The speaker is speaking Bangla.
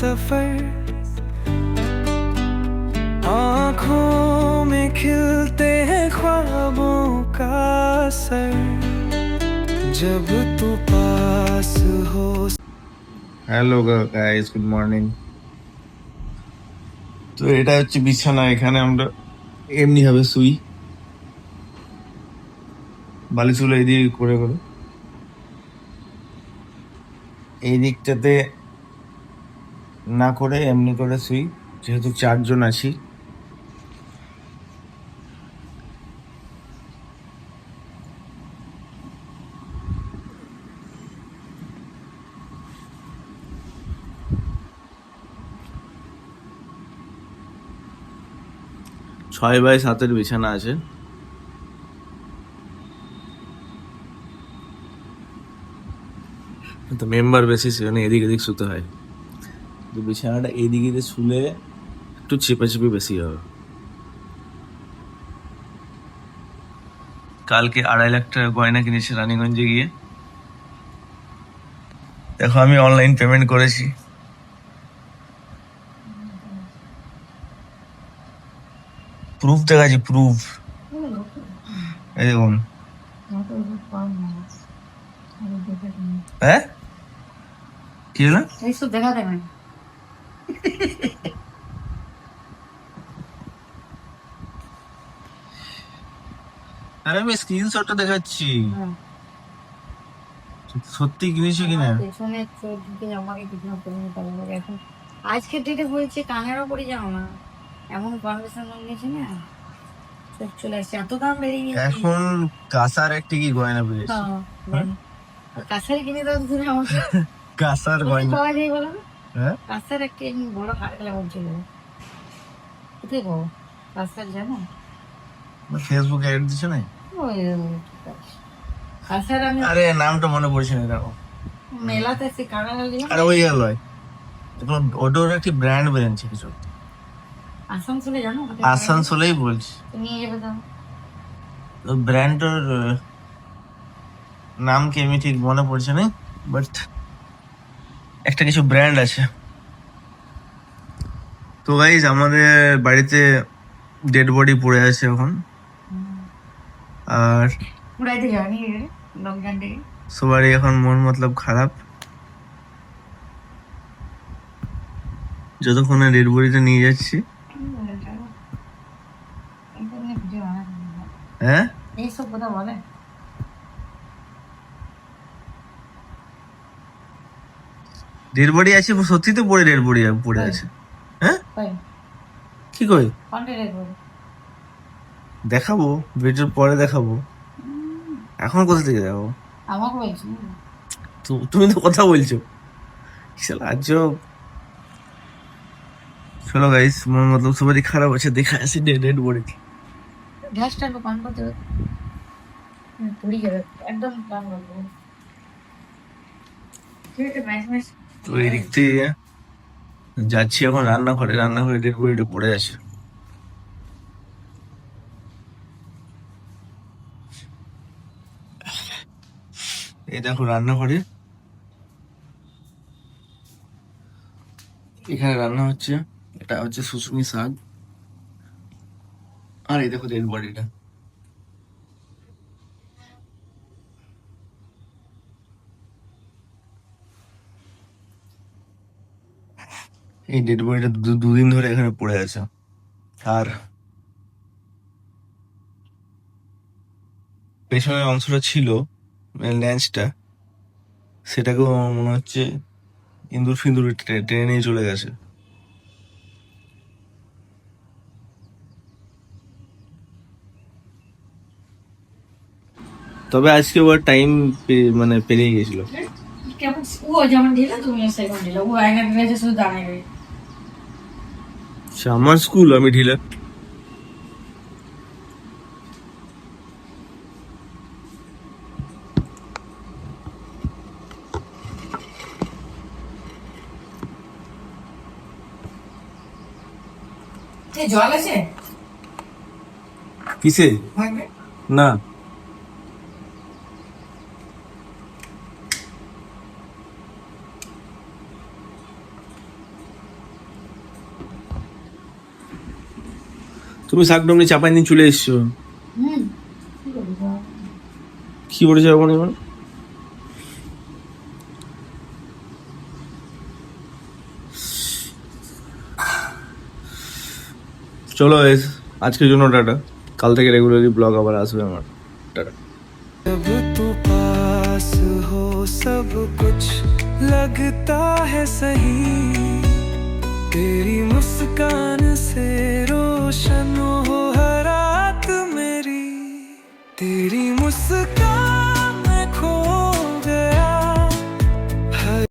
सफर आँखों में खिलते हैं ख्वाबों का असर जब तू पास हो। Hello guys, good morning. তো এটা হচ্ছে বিছানা, এখানে আমরা এমনি ভাবে শুই, বালিশগুলো এইদিকে করে করে। এই দিকটাতে না করে এমনি করে শুই, যেহেতু 4 জন আছি। ছয় বাই সাতের বিছানা আছে। তো মেম্বার বেশি, সেখানে এদিক এদিক শুতে হয়। তো বিছানাটা এইদিকে শুলে একটু চেপাচেপি বেশি হবে। কালকে 2.5 লাখ টাকা গয়না কিনেছি রানীগঞ্জে গিয়ে। দেখো আমি অনলাইন পেমেন্ট করেছি। প্রুফ দেখাচ্ছি, প্রুফ। এই দেখুন। হ্যাঁ, কি হলো? এইসব দেখা দেবেন। আরে আমি স্ক্রিনশটটা দেখাচ্ছি, সত্যি কিনেছি কিনা। পেছনে চোখ ঢুকে আমাকে কিছু না করে নিতে হবে। এখন আজকের ডেটে বলছে কানেরও পরে যাও না, এমন কনভেনশন নিয়েছে না, চোখ চলে আসছে, এত দাম বেরিয়ে গেছে। এখন কাসার একটা কি গয়না পেয়েছি। কাছারি কিনে দাও তুমি আমাকে। কাসার গয়না পাওয়া যায় বলো না? হ্যাঁ, কাছার একটা এমনি বড় হাড় বলছিল, কোথায় পাবো কাছার জানো? ফেসবুকে অ্যাড দিছে না। ওই কাছার আমি আরে নামটা মনে পড়ছে না, দেখো মেলাতে সে কানাল আরে ওই গেল। এখন ওটার একটি ব্র্যান্ড বেরিয়েছে কিছু, আসানসোলে জানো? আসানসোলেই বলছি। নিয়ে যাবে দাও। তো ব্র্যান্ডটার নাম কি আমি ঠিক মনে পড়ছে না, বাট একটা কিছু ব্র্যান্ড আছে। তো গাইজ, আমাদের বাড়িতে ডেড বডি পড়ে আছে এখন, আর উড়াইতে যায়নি লকডাউন থেকে। সবারই এখন মন মতলব খারাপ। যতক্ষণে ডেড বডিটা নিয়ে যাচ্ছি। হ্যাঁ, এইসব কথা বলে। ডেড বডি আছে, সত্যি তো পড়ে ডেড বডি পড়ে আছে। হ্যাঁ, কি কই দেখাবো, ভিডিওর পরে দেখাবো। এখন কোথা থেকে দেখাবো? আমাকে বলছি তুমি তো কথা বলছো। আজব। চলো গাইস, মন মতলব সবারই খারাপ আছে, দেখা আছে ডেড বডি। গ্যাসটা পান করতে পুড়ি যাবে একদম। পান করবো তো এই দিক থেকে যাচ্ছি এখন রান্নাঘরে। রান্নাঘরে ডেড বডিটা পড়ে আছে। এই দেখো রান্নাঘরে, এখানে রান্না হচ্ছে। এটা হচ্ছে শুশুনি শাক, আর এই দেখো ডেড বডিটা। এই ডেড বডিটা দুদিন ধরে এখানে পড়ে আছে। আর পেছনের অংশটা ছিল, ল্যান্সটা, সেটাকেও আমার মনে হচ্ছে ইঁদুর ফিন্দুর টেনে নিয়ে চলে গেছে। তবে আজকে ওর টাইম মানে পেরিয়ে গেছিল। কেমন ও যেমন ঢিলা তুমি সেরকম ঢিলা, ও আয়না দিলে শুধু দাঁড়ায়। আমার স্কুল, আমি ঢিলা। জল আছে কিসে? না, তুমি শাকডম নিয়ে চাপাই নিয়ে চলে এসছো। হুম কি করবি বল? কি বলে যাবো না এবার? চলো guys, আজকের জন্য টাটা। কাল থেকে রেগুলারলি ব্লগ আবার আসবে আমার। টাটা। जब तू पास हो सब कुछ लगता है सही, तेरी मुस्कान